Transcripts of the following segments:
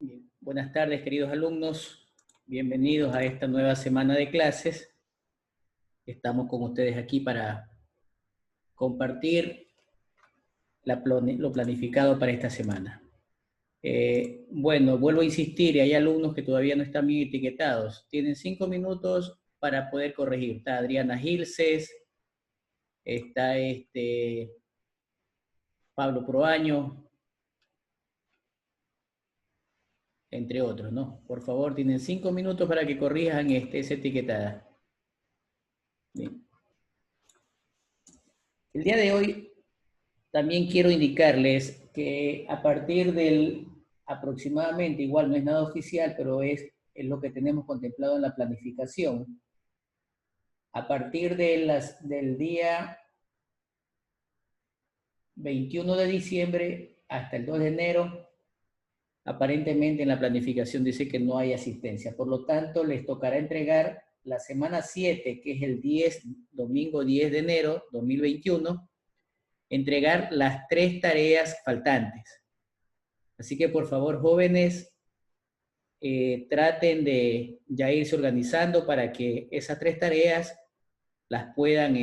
Bien. Buenas tardes, queridos alumnos. Bienvenidos a esta nueva semana de clases. Estamos con ustedes aquí para compartir lo planificado para esta semana. Bueno, vuelvo a insistir, hay alumnos que todavía no están bien etiquetados. Tienen 5 minutos para poder corregir. Está Adriana Gilces, está Pablo Proaño, entre otros, ¿no? Por favor, tienen 5 minutos para que corrijan esa etiquetada. Bien. El día de hoy también quiero indicarles que a partir del aproximadamente, igual no es nada oficial, pero es lo que tenemos contemplado en la planificación, a partir del día 21 de diciembre hasta el 2 de enero, aparentemente en la planificación dice que no hay asistencia. Por lo tanto, les tocará entregar la semana 7, que es el domingo 10 de enero 2021, entregar las 3 tareas faltantes. Así que por favor, jóvenes, traten de ya irse organizando para que esas 3 tareas las puedan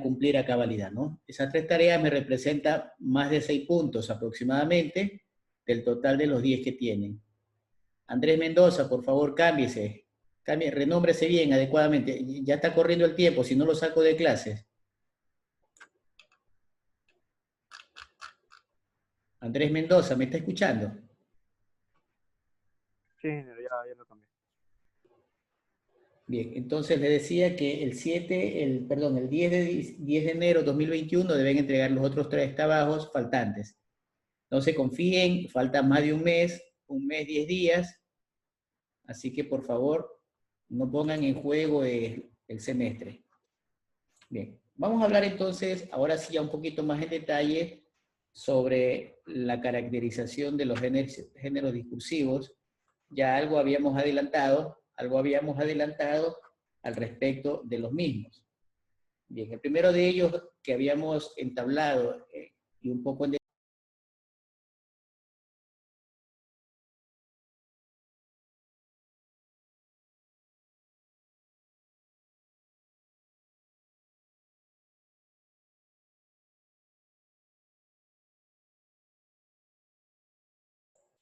cumplir a cabalidad, ¿no? Esas 3 tareas me representan más de 6 puntos aproximadamente del total de los 10 que tienen. Andrés Mendoza, por favor, cámbiese, renómbrese bien, adecuadamente. Ya está corriendo el tiempo, si no lo saco de clases. Andrés Mendoza, ¿me está escuchando? Sí, ya lo cambié. Bien, entonces le decía que el 10 de enero de 2021 deben entregar los otros 3 trabajos faltantes. No se confíen, falta más de un mes 10 días, así que por favor no pongan en juego el semestre. Bien, vamos a hablar entonces, ahora sí ya un poquito más en detalle sobre la caracterización de los géneros discursivos. Ya algo habíamos adelantado al respecto de los mismos. Bien, el primero de ellos que habíamos entablado y un poco en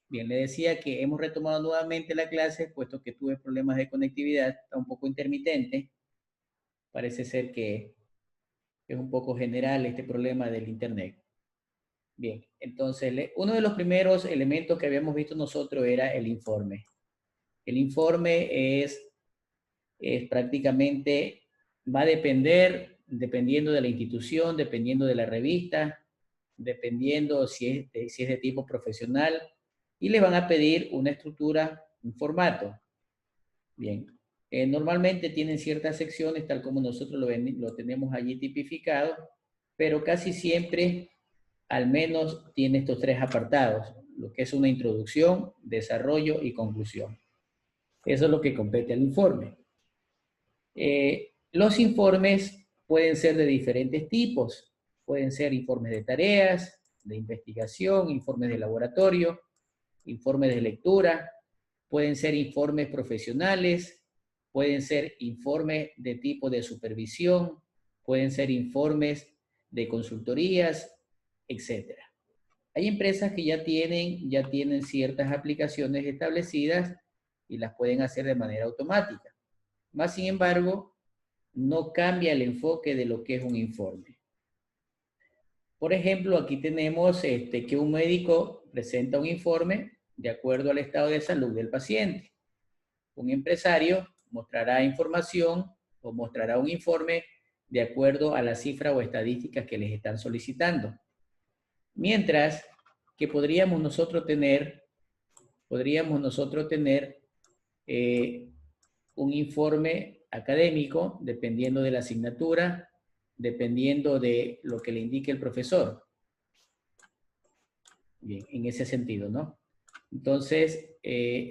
Bien, le decía que hemos retomado nuevamente la clase, puesto que tuve problemas de conectividad, está un poco intermitente. Parece ser que es un poco general este problema del Internet. Bien, entonces uno de los primeros elementos que habíamos visto nosotros era el informe. El informe es prácticamente, va a depender, dependiendo de la institución, dependiendo de la revista, dependiendo si es de tipo profesional, y le van a pedir una estructura, un formato. Bien, normalmente tienen ciertas secciones, tal como nosotros lo tenemos allí tipificado, pero casi siempre al menos tiene estos 3 apartados, lo que es una introducción, desarrollo y conclusión. Eso es lo que compete al informe. Los informes pueden ser de diferentes tipos. Pueden ser informes de tareas, de investigación, informes de laboratorio, informes de lectura, pueden ser informes profesionales, pueden ser informes de tipo de supervisión, pueden ser informes de consultorías, etc. Hay empresas que ya tienen ciertas aplicaciones establecidas y las pueden hacer de manera automática. Más sin embargo, no cambia el enfoque de lo que es un informe. Por ejemplo, aquí tenemos que un médico presenta un informe de acuerdo al estado de salud del paciente. Un empresario mostrará información o mostrará un informe de acuerdo a la cifra o estadísticas que les están solicitando. Mientras que podríamos nosotros tener un informe académico, dependiendo de la asignatura, dependiendo de lo que le indique el profesor. Bien, en ese sentido, ¿no? Entonces,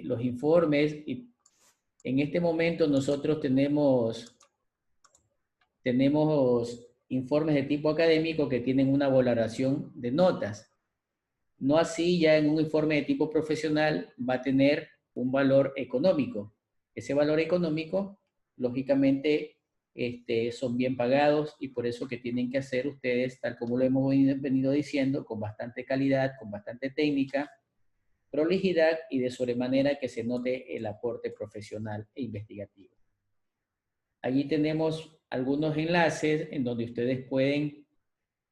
los informes, en este momento nosotros tenemos informes de tipo académico que tienen una valoración de notas. No así ya en un informe de tipo profesional va a tener un valor económico. Ese valor económico, lógicamente, son bien pagados y por eso que tienen que hacer ustedes, tal como lo hemos venido diciendo, con bastante calidad, con bastante técnica, prolijidad y de sobremanera que se note el aporte profesional e investigativo. Allí tenemos algunos enlaces en donde ustedes pueden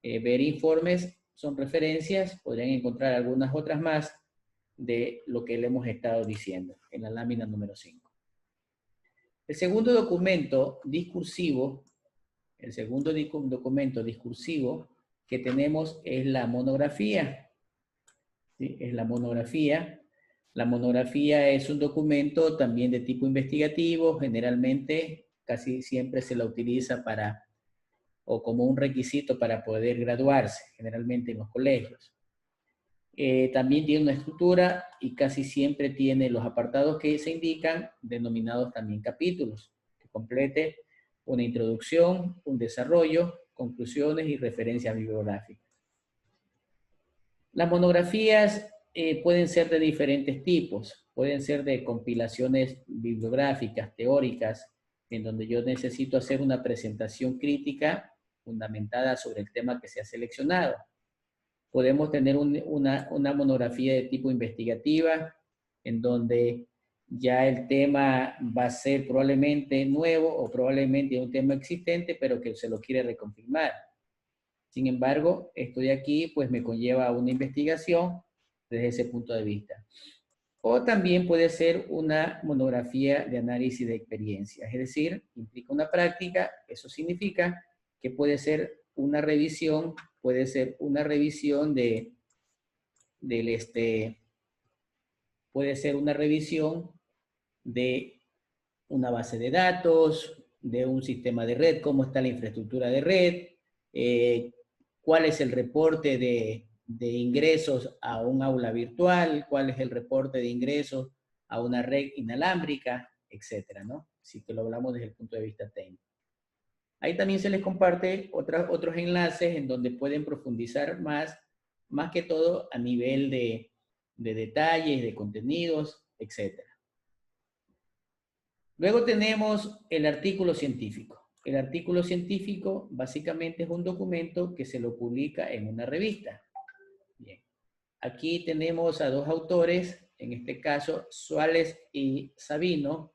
ver informes, son referencias, podrían encontrar algunas otras más de lo que le hemos estado diciendo en la lámina número 5. El segundo documento discursivo, que tenemos es la monografía. ¿Sí? Es la monografía. La monografía es un documento también de tipo investigativo, generalmente casi siempre se la utiliza para, o como un requisito para poder graduarse, generalmente en los colegios. También tiene una estructura y casi siempre tiene los apartados que se indican, denominados también capítulos, que complete una introducción, un desarrollo, conclusiones y referencias bibliográficas. Las monografías pueden ser de diferentes tipos, pueden ser de compilaciones bibliográficas, teóricas, en donde yo necesito hacer una presentación crítica fundamentada sobre el tema que se ha seleccionado. Podemos tener una monografía de tipo investigativa, en donde ya el tema va a ser probablemente nuevo o probablemente un tema existente, pero que se lo quiere reconfirmar. Sin embargo, esto de aquí pues me conlleva a una investigación desde ese punto de vista. O también puede ser una monografía de análisis de experiencias, es decir, implica una práctica, eso significa que puede ser una revisión, puede ser una revisión de una base de datos, de un sistema de red, cómo está la infraestructura de red, cuál es el reporte de ingresos a un aula virtual, cuál es el reporte de ingresos a una red inalámbrica, etcétera, ¿no? Así que lo hablamos desde el punto de vista técnico. Ahí también se les comparte otros enlaces en donde pueden profundizar más que todo a nivel de detalles, de contenidos, etcétera. Luego tenemos el artículo científico. El artículo científico básicamente es un documento que se lo publica en una revista. Bien. Aquí tenemos a dos autores, en este caso Suárez y Sabino.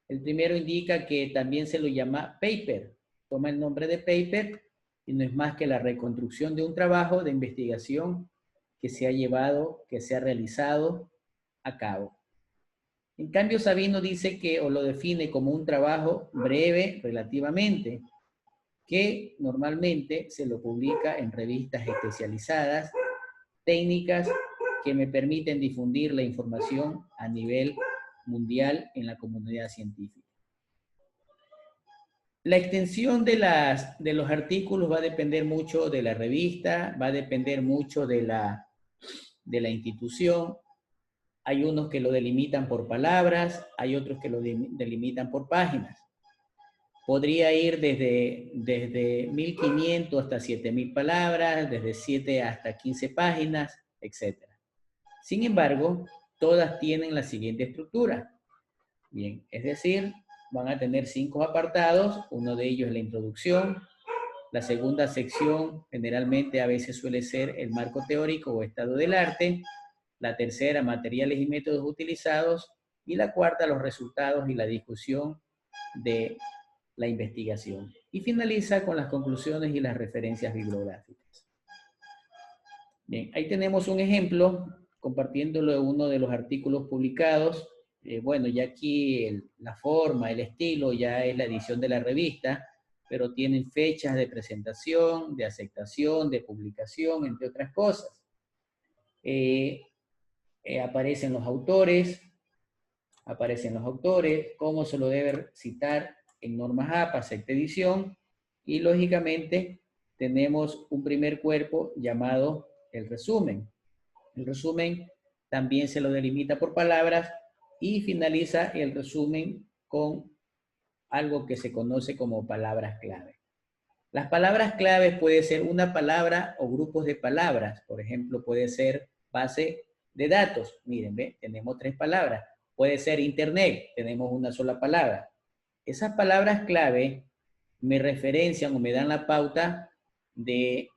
El primero indica que también se lo llama paper. Toma el nombre de paper y no es más que la reconstrucción de un trabajo de investigación que se ha realizado a cabo. En cambio, Sabino dice que, o lo define como un trabajo breve relativamente, que normalmente se lo publica en revistas especializadas, técnicas que me permiten difundir la información a nivel mundial en la comunidad científica. La extensión de los artículos va a depender mucho de la revista, va a depender mucho de la institución. Hay unos que lo delimitan por palabras, hay otros que lo delimitan por páginas. Podría ir desde 1500 hasta 7000 palabras, desde 7 hasta 15 páginas, etc. Sin embargo, todas tienen la siguiente estructura. Bien, es decir, van a tener 5 apartados, uno de ellos es la introducción, la segunda sección generalmente a veces suele ser el marco teórico o estado del arte, la tercera, materiales y métodos utilizados, y la cuarta, los resultados y la discusión de la investigación. Y finaliza con las conclusiones y las referencias bibliográficas. Bien, ahí tenemos un ejemplo, compartiéndolo en uno de los artículos publicados. Bueno, ya aquí la forma, el estilo, ya es la edición de la revista, pero tienen fechas de presentación, de aceptación, de publicación, entre otras cosas. Aparecen los autores, cómo se lo debe citar en normas APA, sexta edición, y lógicamente tenemos un primer cuerpo llamado el resumen. El resumen también se lo delimita por palabras y finaliza el resumen con algo que se conoce como palabras clave. Las palabras claves puede ser una palabra o grupos de palabras. Por ejemplo, puede ser base de datos. Miren, ¿ve? Tenemos 3 palabras. Puede ser internet, tenemos una sola palabra. Esas palabras clave me referencian o me dan la pauta de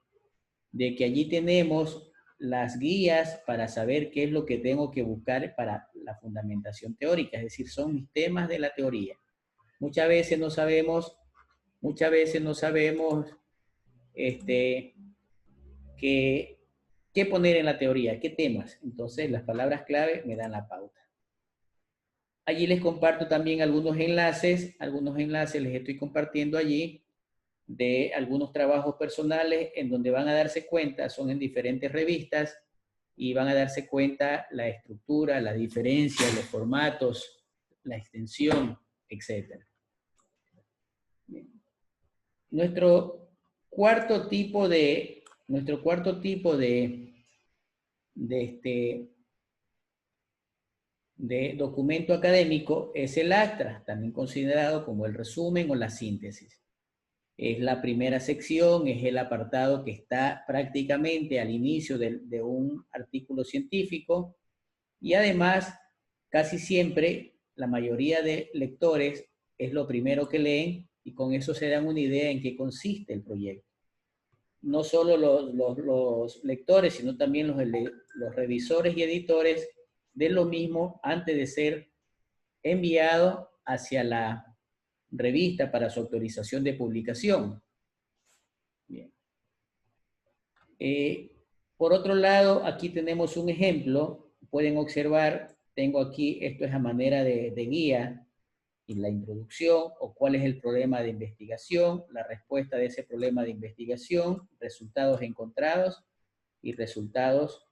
que allí tenemos las guías para saber qué es lo que tengo que buscar para la fundamentación teórica, es decir, son mis temas de la teoría. Muchas veces no sabemos qué poner en la teoría, qué temas. Entonces, las palabras clave me dan la pauta. Allí les comparto también algunos enlaces les estoy compartiendo allí de algunos trabajos personales en donde van a darse cuenta, son en diferentes revistas, y van a darse cuenta la estructura, la diferencia, los formatos, la extensión, etc. Nuestro cuarto tipo de documento académico es el acta, también considerado como el resumen o la síntesis. Es la primera sección, es el apartado que está prácticamente al inicio de un artículo científico, y además casi siempre la mayoría de lectores es lo primero que leen y con eso se dan una idea en qué consiste el proyecto. No solo los lectores, sino también los revisores y editores de lo mismo antes de ser enviado hacia la revista para su autorización de publicación. Bien. Por otro lado, aquí tenemos un ejemplo. Pueden observar, tengo aquí, esto es a manera de guía, y la introducción, o cuál es el problema de investigación, la respuesta de ese problema de investigación, resultados encontrados y resultados,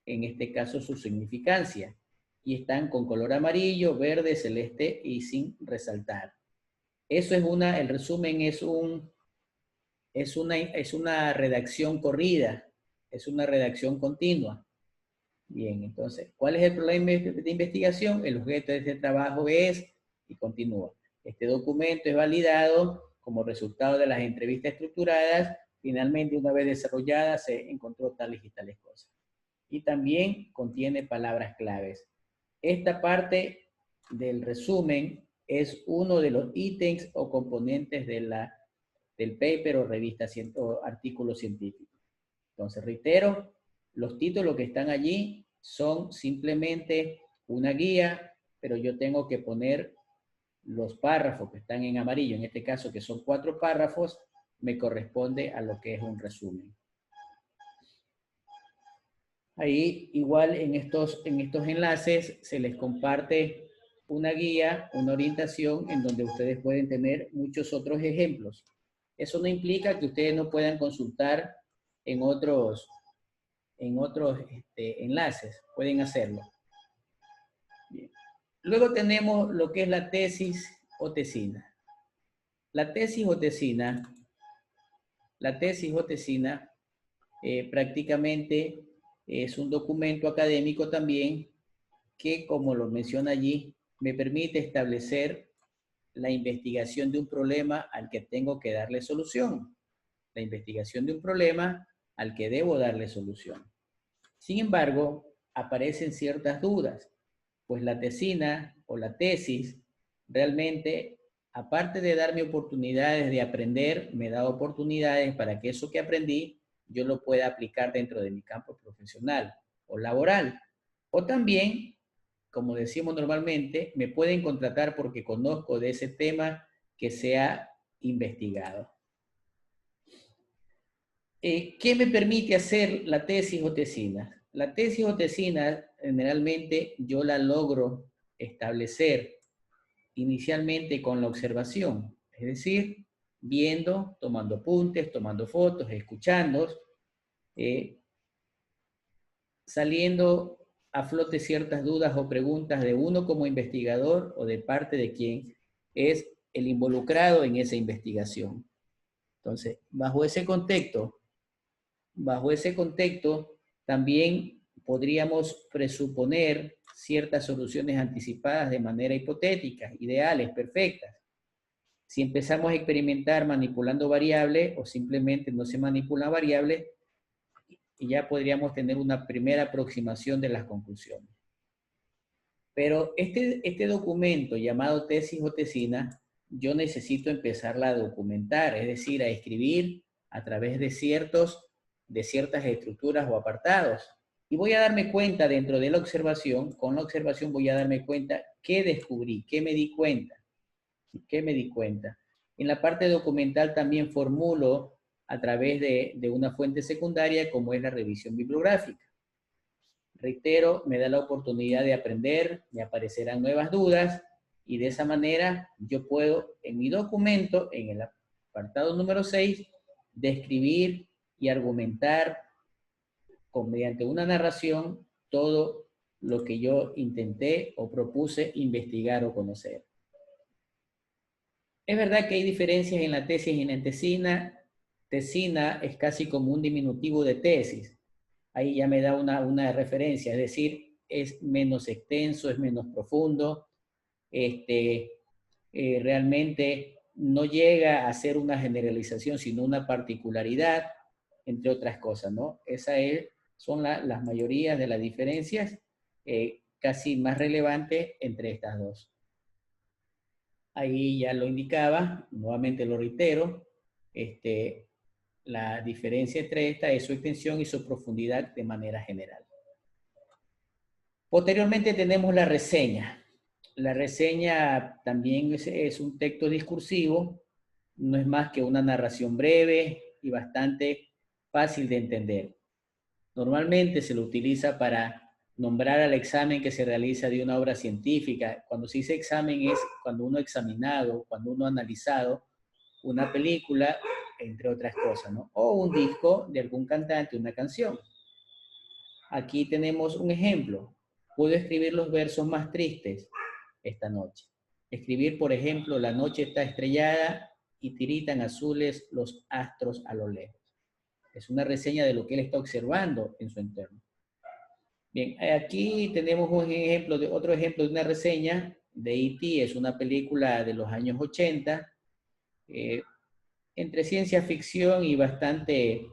en este caso, su significancia. Y están con color amarillo, verde, celeste y sin resaltar. Eso es el resumen es una redacción corrida, es una redacción continua. Bien, entonces, ¿cuál es el problema de investigación? El objeto de este trabajo es, y continúa. Este documento es validado como resultado de las entrevistas estructuradas. Finalmente, una vez desarrollada, se encontró tales y tales cosas. Y también contiene palabras claves. Esta parte del resumen es uno de los ítems o componentes del paper o revista o artículo científico. Entonces, reitero, los títulos que están allí son simplemente una guía, pero yo tengo que poner los párrafos que están en amarillo, en este caso que son 4 párrafos, me corresponde a lo que es un resumen. Ahí igual en estos enlaces se les comparte una guía, una orientación en donde ustedes pueden tener muchos otros ejemplos. Eso no implica que ustedes no puedan consultar en otros enlaces, pueden hacerlo. Bien. Luego tenemos lo que es la tesis o tesina. La tesis o tesina prácticamente es un documento académico también que, como lo menciona allí, me permite establecer la investigación de un problema al que tengo que darle solución. La investigación de un problema al que debo darle solución. Sin embargo, aparecen ciertas dudas, pues la tesina o la tesis realmente, aparte de darme oportunidades de aprender, me da oportunidades para que eso que aprendí yo lo pueda aplicar dentro de mi campo profesional o laboral. O también, como decimos normalmente, me pueden contratar porque conozco de ese tema que se ha investigado. ¿Qué me permite hacer la tesis o tesina? La tesis o tesina generalmente yo la logro establecer inicialmente con la observación, es decir, viendo, tomando apuntes, tomando fotos, escuchando, saliendo a flote ciertas dudas o preguntas de uno como investigador o de parte de quien es el involucrado en esa investigación. Entonces, bajo ese contexto, también podríamos presuponer ciertas soluciones anticipadas de manera hipotética, ideales, perfectas. Si empezamos a experimentar manipulando variables o simplemente no se manipulan variables, y ya podríamos tener una primera aproximación de las conclusiones. Pero este documento llamado tesis o tesina, yo necesito empezarla a documentar, es decir, a escribir a través de ciertas estructuras o apartados. Y voy a darme cuenta dentro de la observación, con la observación voy a darme cuenta qué descubrí, qué me di cuenta. ¿Qué me di cuenta? En la parte documental también formulo a través de una fuente secundaria como es la revisión bibliográfica. Reitero, me da la oportunidad de aprender, me aparecerán nuevas dudas y de esa manera yo puedo en mi documento, en el apartado número 6, describir y argumentar mediante una narración todo lo que yo intenté o propuse investigar o conocer. Es verdad que hay diferencias en la tesis y en la tesina. Tesina es casi como un diminutivo de tesis. Ahí ya me da una referencia, es decir, es menos extenso, es menos profundo, realmente no llega a ser una generalización, sino una particularidad, entre otras cosas, ¿no? Son las mayorías de las diferencias casi más relevantes entre estas dos. Ahí ya lo indicaba, nuevamente lo reitero, la diferencia entre esta es su extensión y su profundidad de manera general. Posteriormente tenemos la reseña. La reseña también es un texto discursivo, no es más que una narración breve y bastante fácil de entender. Normalmente se lo utiliza para nombrar al examen que se realiza de una obra científica. Cuando se dice examen es cuando uno ha examinado, cuando uno ha analizado una película, entre otras cosas, ¿no? O un disco de algún cantante, una canción. Aquí tenemos un ejemplo. Puedo escribir los versos más tristes esta noche. Escribir, por ejemplo, la noche está estrellada y tiritan azules los astros a lo lejos. Es una reseña de lo que él está observando en su entorno. Bien, aquí tenemos otro ejemplo de una reseña de E.T., es una película de los años 80, entre ciencia ficción y bastante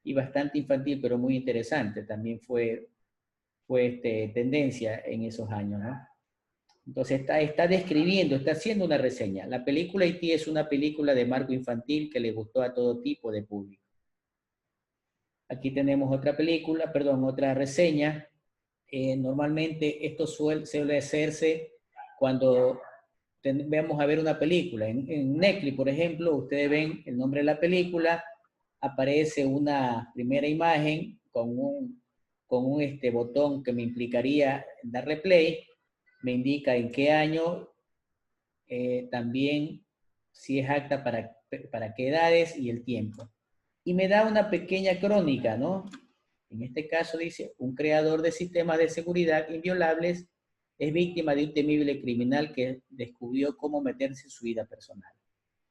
infantil, pero muy interesante. También fue tendencia en esos años, ¿no? Entonces está describiendo, está haciendo una reseña. La película E.T. es una película de marco infantil que le gustó a todo tipo de público. Aquí tenemos otra reseña. Normalmente esto suele hacerse cuando vamos a ver una película. En Netflix, por ejemplo, ustedes ven el nombre de la película, aparece una primera imagen con un botón que me implicaría darle play, me indica en qué año, también si es apta para qué edades y el tiempo. Y me da una pequeña crónica, ¿no? En este caso dice, un creador de sistemas de seguridad inviolables es víctima de un temible criminal que descubrió cómo meterse en su vida personal.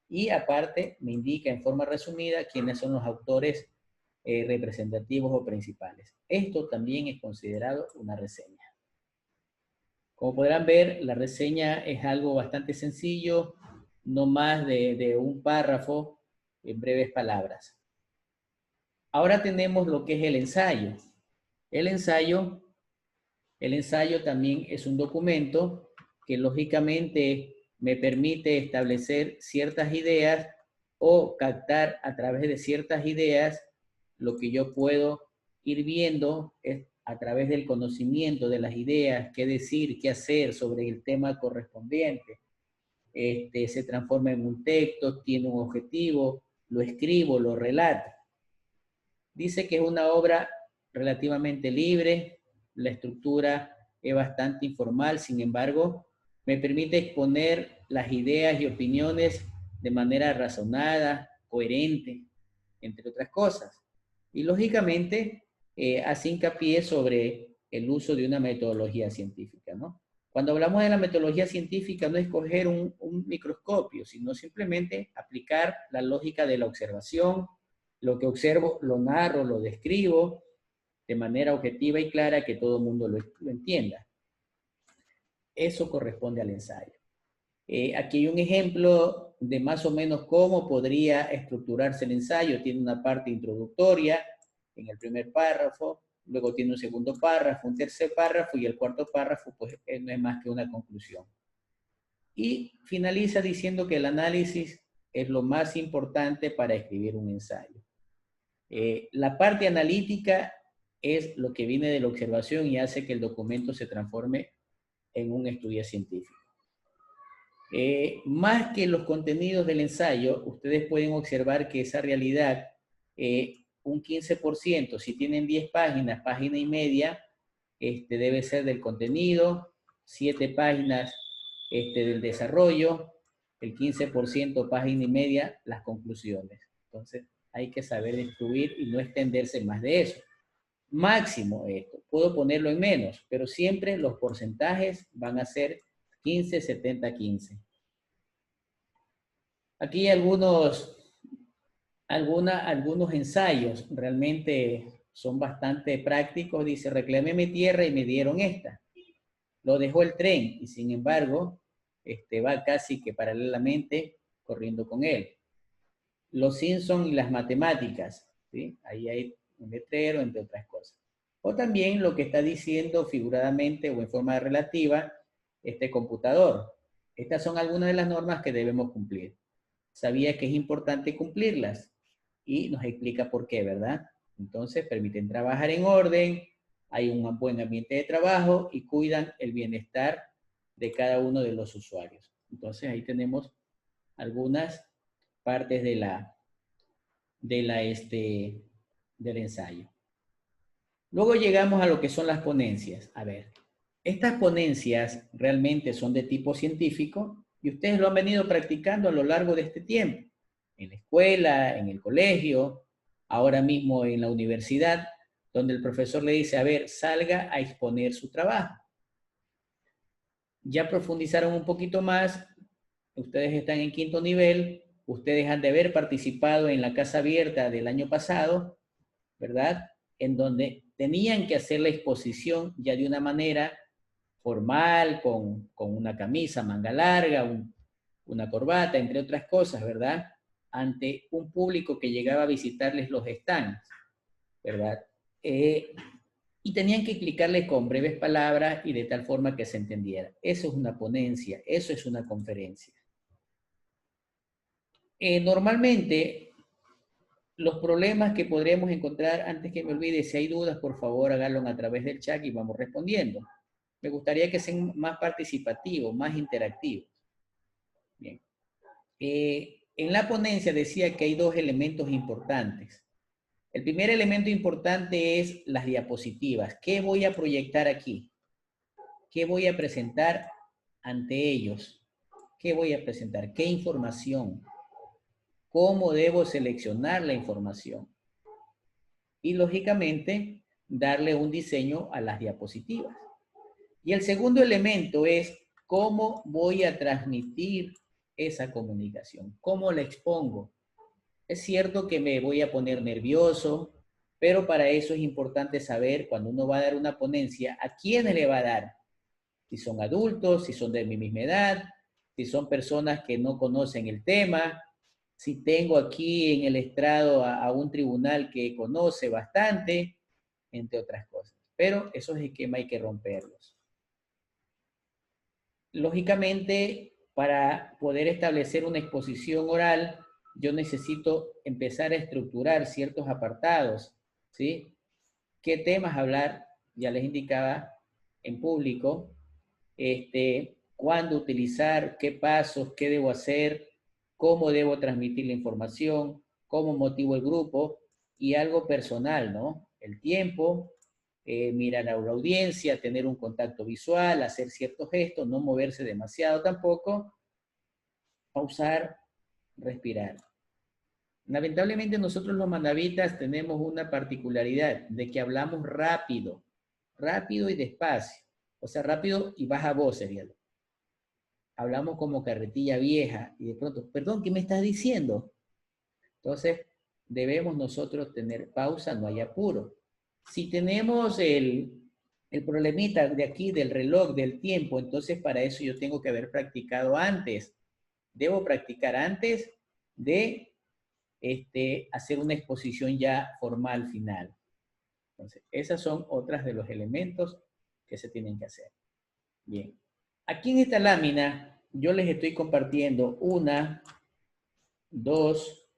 Y aparte me indica en forma resumida quiénes son los autores representativos o principales. Esto también es considerado una reseña. Como podrán ver, la reseña es algo bastante sencillo, no más de un párrafo en breves palabras. Ahora tenemos lo que es el ensayo. El ensayo también es un documento que lógicamente me permite establecer ciertas ideas o captar a través de ciertas ideas lo que yo puedo ir viendo a través del conocimiento de las ideas, qué decir, qué hacer sobre el tema correspondiente. Se transforma en un texto, tiene un objetivo, lo escribo, lo relato. Dice que es una obra relativamente libre, la estructura es bastante informal, sin embargo, me permite exponer las ideas y opiniones de manera razonada, coherente, entre otras cosas. Y lógicamente, hace hincapié sobre el uso de una metodología científica, ¿no? Cuando hablamos de la metodología científica, no es coger un microscopio, sino simplemente aplicar la lógica de la observación. Lo que observo, lo narro, lo describo de manera objetiva y clara que todo el mundo lo entienda. Eso corresponde al ensayo. Aquí hay un ejemplo de más o menos cómo podría estructurarse el ensayo. Tiene una parte introductoria, en el primer párrafo, luego tiene un segundo párrafo, un tercer párrafo, y el cuarto párrafo pues no es más que una conclusión. Y finaliza diciendo que el análisis es lo más importante para escribir un ensayo. La parte analítica es lo que viene de la observación y hace que el documento se transforme en un estudio científico. Más que los contenidos del ensayo, ustedes pueden observar que esa realidad, un 15%, si tienen 10 páginas, página y media, debe ser del contenido, 7 páginas del desarrollo, el 15% página y media, las conclusiones. Entonces, hay que saber distribuir y no extenderse más de eso. Máximo esto, puedo ponerlo en menos, pero siempre los porcentajes van a ser 15, 70, 15. Aquí hay algunos ensayos, realmente son bastante prácticos. Dice, reclamé mi tierra y me dieron esta. Lo dejó el tren y sin embargo, va casi que paralelamente corriendo con él. Los Simpson y las matemáticas, ¿sí? Ahí hay un letrero, entre otras cosas. O también lo que está diciendo figuradamente o en forma relativa este computador. Estas son algunas de las normas que debemos cumplir. Sabía que es importante cumplirlas y nos explica por qué, ¿verdad? Entonces permiten trabajar en orden, hay un buen ambiente de trabajo y cuidan el bienestar de cada uno de los usuarios. Entonces ahí tenemos algunas partes del ensayo. Luego llegamos a lo que son las ponencias. A ver, estas ponencias realmente son de tipo científico y ustedes lo han venido practicando a lo largo de este tiempo. En la escuela, en el colegio, ahora mismo en la universidad, donde el profesor le dice, a ver, salga a exponer su trabajo. Ya profundizaron un poquito más, ustedes están en quinto nivel, ustedes han de haber participado en la Casa Abierta del año pasado, ¿verdad? En donde tenían que hacer la exposición ya de una manera formal, con una camisa, manga larga, una corbata, entre otras cosas, ¿verdad? Ante un público que llegaba a visitarles los stands, ¿verdad? Y tenían que explicarles con breves palabras y de tal forma que se entendiera. Eso es una ponencia, eso es una conferencia. Normalmente, los problemas que podremos encontrar, antes que me olvide, si hay dudas, por favor, háganlo a través del chat y vamos respondiendo. Me gustaría que sean más participativos, más interactivos. Bien. En la ponencia decía que hay dos elementos importantes. El primer elemento importante es las diapositivas. ¿Qué voy a proyectar aquí? ¿Qué voy a presentar ante ellos? ¿Qué voy a presentar? ¿Qué información? ¿Cómo debo seleccionar la información? Y lógicamente, darle un diseño a las diapositivas. Y el segundo elemento es cómo voy a transmitir esa comunicación, cómo la expongo. Es cierto que me voy a poner nervioso, pero para eso es importante saber cuando uno va a dar una ponencia, a quiénes le va a dar. Si son adultos, si son de mi misma edad, si son personas que no conocen el tema, si tengo aquí en el estrado a un tribunal que conoce bastante, entre otras cosas. Pero esos esquemas hay que romperlos. Lógicamente, para poder establecer una exposición oral, yo necesito empezar a estructurar ciertos apartados, ¿sí? ¿Qué temas hablar? Ya les indicaba en público, cuándo utilizar, qué pasos, qué debo hacer, cómo debo transmitir la información, cómo motivo el grupo y algo personal, ¿no? El tiempo, mirar a la audiencia, tener un contacto visual, hacer ciertos gestos, no moverse demasiado tampoco, pausar, respirar. Lamentablemente nosotros los manavitas tenemos una particularidad de que hablamos rápido, rápido y despacio. O sea, rápido y baja voz sería. Hablamos como carretilla vieja y de pronto, perdón, ¿qué me estás diciendo? Entonces, debemos nosotros tener pausa, no hay apuro. Si tenemos el problemita de aquí del reloj, del tiempo, entonces para eso yo tengo que haber practicado antes. Debo practicar antes de hacer una exposición ya formal final. Entonces, esas son otras de los elementos que se tienen que hacer. Bien. Aquí en esta lámina, yo les estoy compartiendo 1, 2,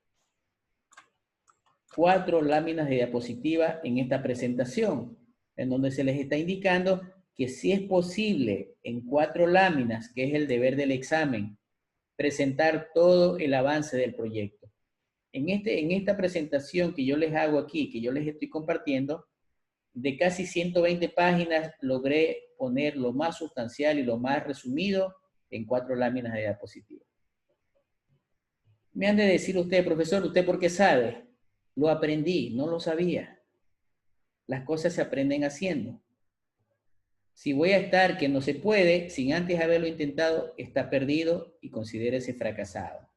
4 láminas de diapositiva en esta presentación, en donde se les está indicando que si es posible en 4 láminas, que es el deber del examen, presentar todo el avance del proyecto. En esta presentación que yo les hago aquí, que yo les estoy compartiendo, de casi 120 páginas, logré poner lo más sustancial y lo más resumido en 4 láminas de diapositiva. Me han de decir usted, profesor, ¿usted por qué sabe? Lo aprendí, no lo sabía. Las cosas se aprenden haciendo. Si voy a estar que no se puede, sin antes haberlo intentado, está perdido y considérese fracasado.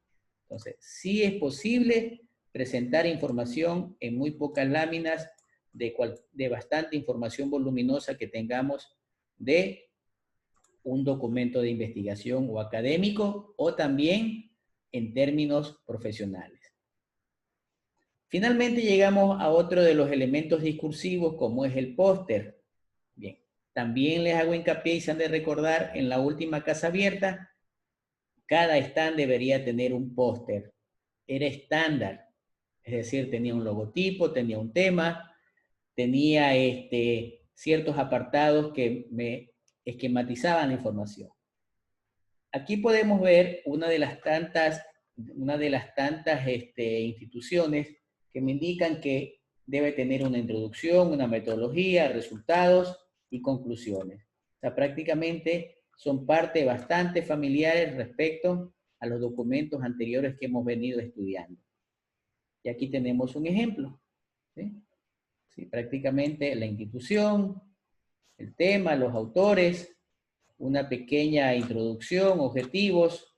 Entonces, sí es posible presentar información en muy pocas láminas de bastante información voluminosa que tengamos de un documento de investigación o académico o también en términos profesionales. Finalmente llegamos a otro de los elementos discursivos como es el póster. Bien, también les hago hincapié y se han de recordar en la última casa abierta, cada stand debería tener un póster. Era estándar, es decir, tenía un logotipo, tenía un tema, tenía ciertos apartados que me esquematizaban la información. Aquí podemos ver una de las tantas instituciones que me indican que debe tener una introducción, una metodología, resultados y conclusiones. O sea, prácticamente son parte bastante familiares respecto a los documentos anteriores que hemos venido estudiando. Y aquí tenemos un ejemplo. ¿Sí? Sí, prácticamente la institución, el tema, los autores, una pequeña introducción, objetivos,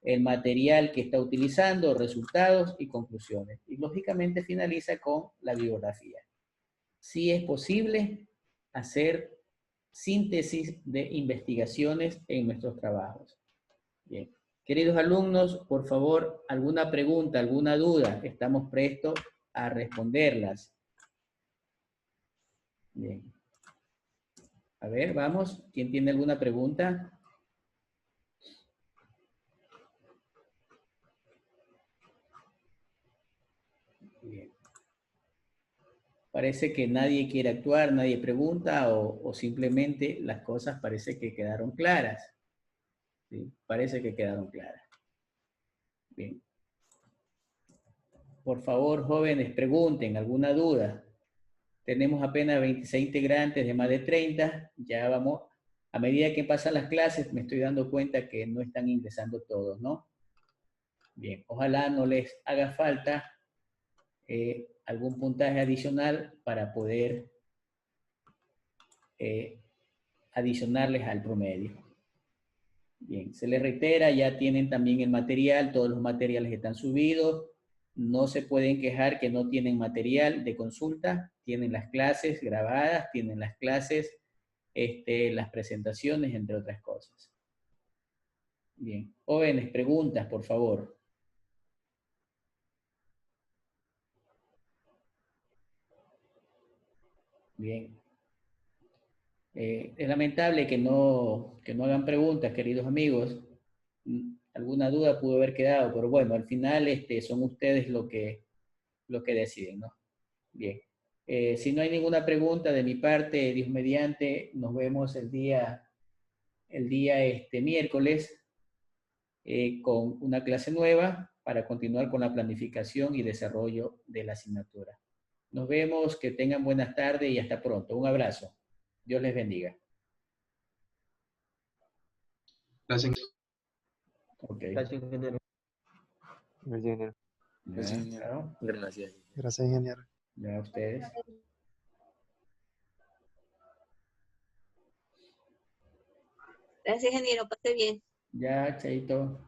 el material que está utilizando, resultados y conclusiones. Y lógicamente finaliza con la bibliografía. Sí es posible hacer síntesis de investigaciones en nuestros trabajos. Bien. Queridos alumnos, por favor, alguna pregunta, alguna duda, estamos prestos a responderlas. Bien. A ver, vamos. ¿Quién tiene alguna pregunta? Bien. Parece que nadie quiere actuar, nadie pregunta o simplemente las cosas parece que quedaron claras. ¿Sí? Parece que quedaron claras. Bien. Por favor, jóvenes, pregunten, ¿alguna duda? Tenemos apenas 26 integrantes de más de 30. Ya vamos, a medida que pasan las clases, me estoy dando cuenta que no están ingresando todos, ¿no? Bien, ojalá no les haga falta algún puntaje adicional para poder adicionarles al promedio. Bien, se les reitera, ya tienen también el material, todos los materiales están subidos, no se pueden quejar que no tienen material de consulta, tienen las clases grabadas, tienen las clases, las presentaciones, entre otras cosas. Bien, jóvenes, preguntas, por favor. Bien. Es lamentable que no hagan preguntas, queridos amigos. Alguna duda pudo haber quedado, pero bueno, al final son ustedes lo que deciden, ¿no? Bien. Si no hay ninguna pregunta de mi parte, Dios mediante, nos vemos el día miércoles con una clase nueva para continuar con la planificación y desarrollo de la asignatura. Nos vemos, que tengan buenas tardes y hasta pronto. Un abrazo. Dios les bendiga. Gracias. Ok. Gracias, ingeniero. Gracias, ingeniero. Gracias, ingeniero. Gracias. Gracias, ingeniero. Ya ustedes. Gracias, ingeniero. Pase bien. Ya, chaito.